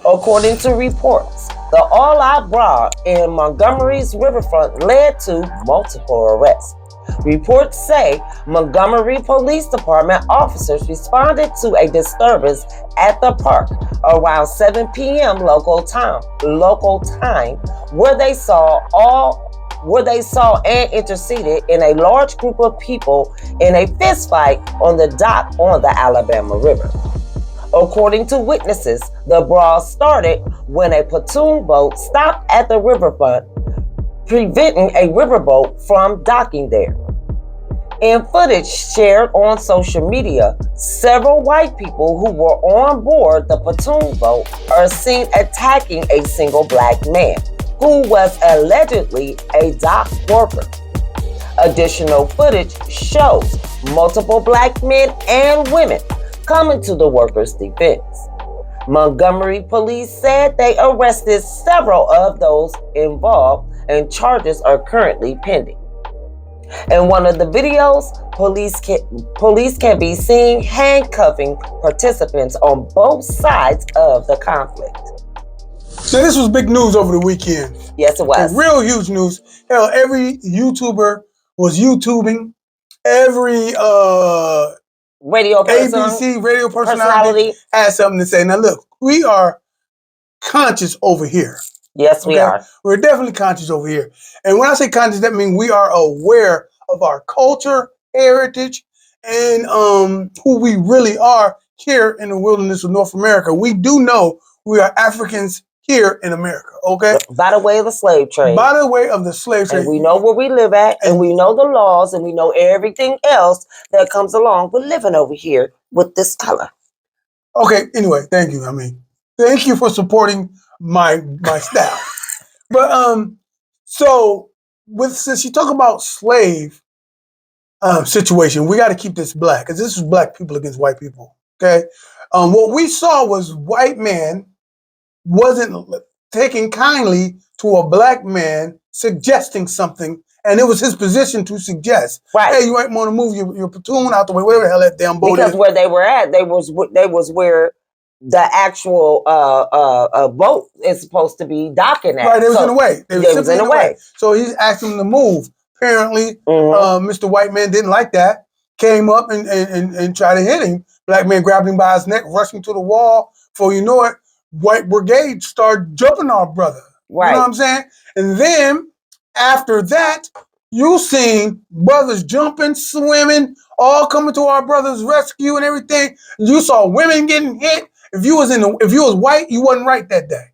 According to reports, the all-out brawl in Montgomery's Riverfront led to multiple arrests. Reports say Montgomery Police Department officers responded to a disturbance at the park around 7 p.m. local time, where they saw and interceded in a large group of people in a fistfight on the dock on the Alabama River. According to witnesses, the brawl started when a pontoon boat stopped at the riverfront, preventing a riverboat from docking there. In footage shared on social media, several white people who were on board the pontoon boat are seen attacking a single black man, who was allegedly a dock worker. Additional footage shows multiple black men and women coming to the workers' defense. Montgomery police said they arrested several of those involved and charges are currently pending. In one of the videos, police can be seen handcuffing participants on both sides of the conflict. So this was big news over the weekend. Yes, it was. Real huge news. Hell, every YouTuber was YouTubing. Every radio person, ABC radio personality had something to say. Now look, we are conscious over here. Yes, we are. We're definitely conscious over here. And when I say conscious, that means we are aware of our culture, heritage, and who we really are here in the wilderness of North America. We do know we are Africans here in America, okay? By the way of the slave trade. By the way of the slave trade. And we know where we live at, and we know the laws, and we know everything else that comes along with living over here with this color. Okay, anyway, thank you. Thank you for supporting my style. But so since you talk about slave situation, we got to keep this black, because this is black people against white people. Okay, what we saw was white man wasn't taking kindly to a black man suggesting something, and it was his position to suggest, right, hey, you might want to move your platoon out the way, whatever the hell that damn boat is. Because where they were at, they was where the actual boat is supposed to be docking at. Right, they was in the way. They was in the way. So he's asking them to move. Apparently, Mr. White Man didn't like that. Came up and tried to hit him. Black man grabbed him by his neck, rushed him to the wall. Before you know it, white brigade started jumping our brother. Right. You know what I'm saying? And then after that, you seen brothers jumping, swimming, all coming to our brother's rescue and everything. You saw women getting hit. If you was white, you wasn't right that day.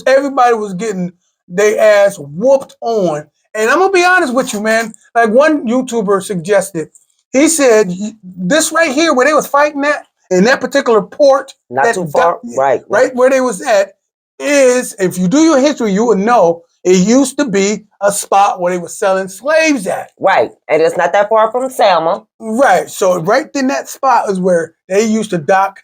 Everybody was getting their ass whooped on. And I'm gonna be honest with you, man. Like one YouTuber suggested, he said this right here where they was fighting at in that particular port, not too far, right where they was at, is, if you do your history, you would know it used to be a spot where they were selling slaves at. Right, and it's not that far from Selma. Right, so right in that spot is where they used to dock.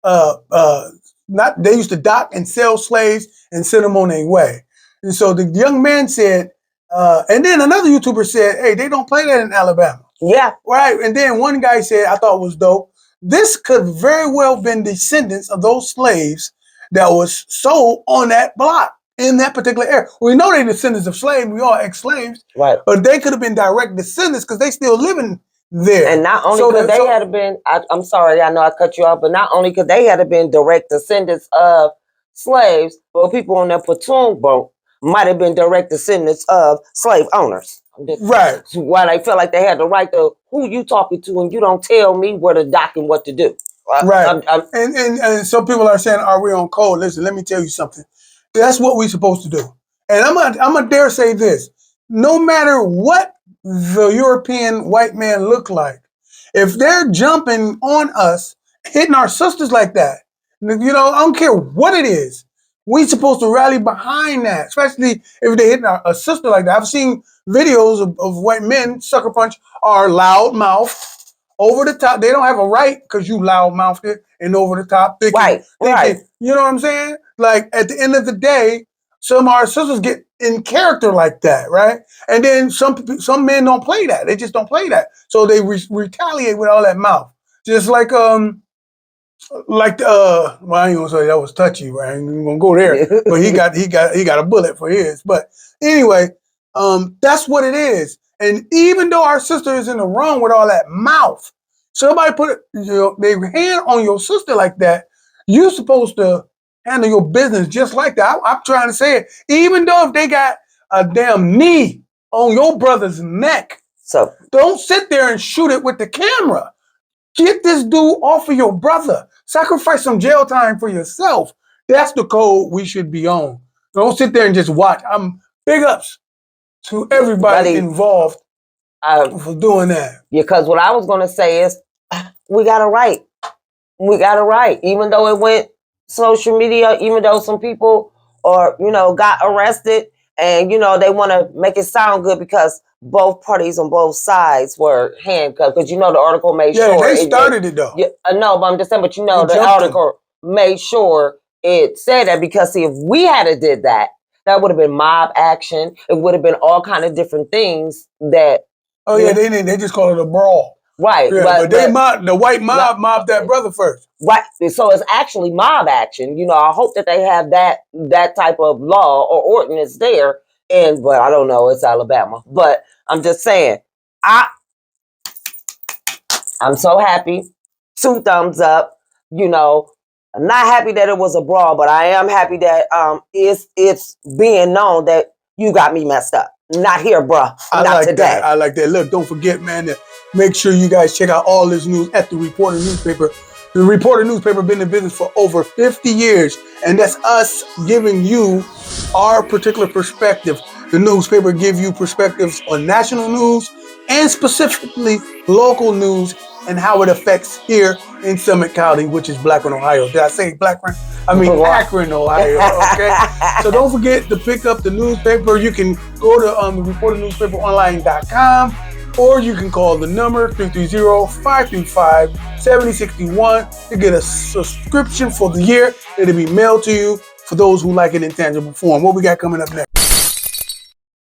They used to dock and sell slaves and send them on their way. And so the young man said, and then another YouTuber said, hey, they don't play that in Alabama. Yeah. Right. And then one guy said, I thought it was dope, this could very well been descendants of those slaves that was sold on that block in that particular area. We know they're descendants of slaves. We all ex-slaves. Right. But they could have been direct descendants because they still living there. And not only could they have been, I'm sorry, I know I cut you off, but not only could they have been direct descendants of slaves, but people on that platoon boat might have been direct descendants of slave owners. Right. Why they feel like they had the right to who you talking to, and you don't tell me where to dock and what to do. Right. And some people are saying, are we on code? Listen, let me tell you something. That's what we're supposed to do. And I'm gonna dare say this. No matter what the European white man look like, if they're jumping on us, hitting our sisters like that, I don't care what it is, we supposed to rally behind that, especially if they hitting a sister like that. I've seen videos of white men sucker punch our loud mouth over the top. They don't have a right because you loud mouthed it and over the top thinking, right. You know what I'm saying? Like at the end of the day, some of our sisters get in character like that, right? And then some men don't play that. They just don't play that. So they retaliate with all that mouth. Just like Like well, I ain't gonna say that was touchy, right? I ain't even gonna go there. But he got a bullet for his. But anyway, that's what it is. And even though our sister is in the wrong with all that mouth, somebody put their hand on your sister like that, you're supposed to handle your business just like that. I'm trying to say it. Even though if they got a damn knee on your brother's neck, So don't sit there and shoot it with the camera. Get this dude off of your brother. Sacrifice some jail time for yourself. That's the code we should be on. Don't sit there and just watch. Big ups to everybody involved for doing that. Because what I was going to say is, we got it right. We got it right. Even though it went social media, even though some people got arrested, and they want to make it sound good because both parties on both sides were handcuffed. Because the article made sure they started it though. Yeah, no, but I'm just saying. But the article made sure it said that, because see, if we had did that, that would have been mob action. It would have been all kind of different things that. Oh yeah, they just call it a brawl. Right, yeah, but the white mob mobbed that brother first. Right, so it's actually mob action. I hope that they have that type of law or ordinance there. But I don't know, it's Alabama. But I'm just saying, I'm so happy. 2 thumbs up. I'm not happy that it was a brawl, but I am happy that it's being known that you got me messed up. Not here, bruh. Not today. I like that. Look, don't forget, man, to make sure you guys check out all this news at the Reporter newspaper. The Reporter newspaper been in business for over 50 years, and that's us giving you our particular perspective. The newspaper give you perspectives on national news and specifically local news and how it affects here in Summit County, which is Blackburn, Ohio. Did I say Blackburn? I mean Akron, Ohio. Okay. So don't forget to pick up the newspaper. You can go to reporternewspaperonline.com, or you can call the number 330-535-7061 to get a subscription for the year. It'll be mailed to you for those who like it in tangible form. What we got coming up next?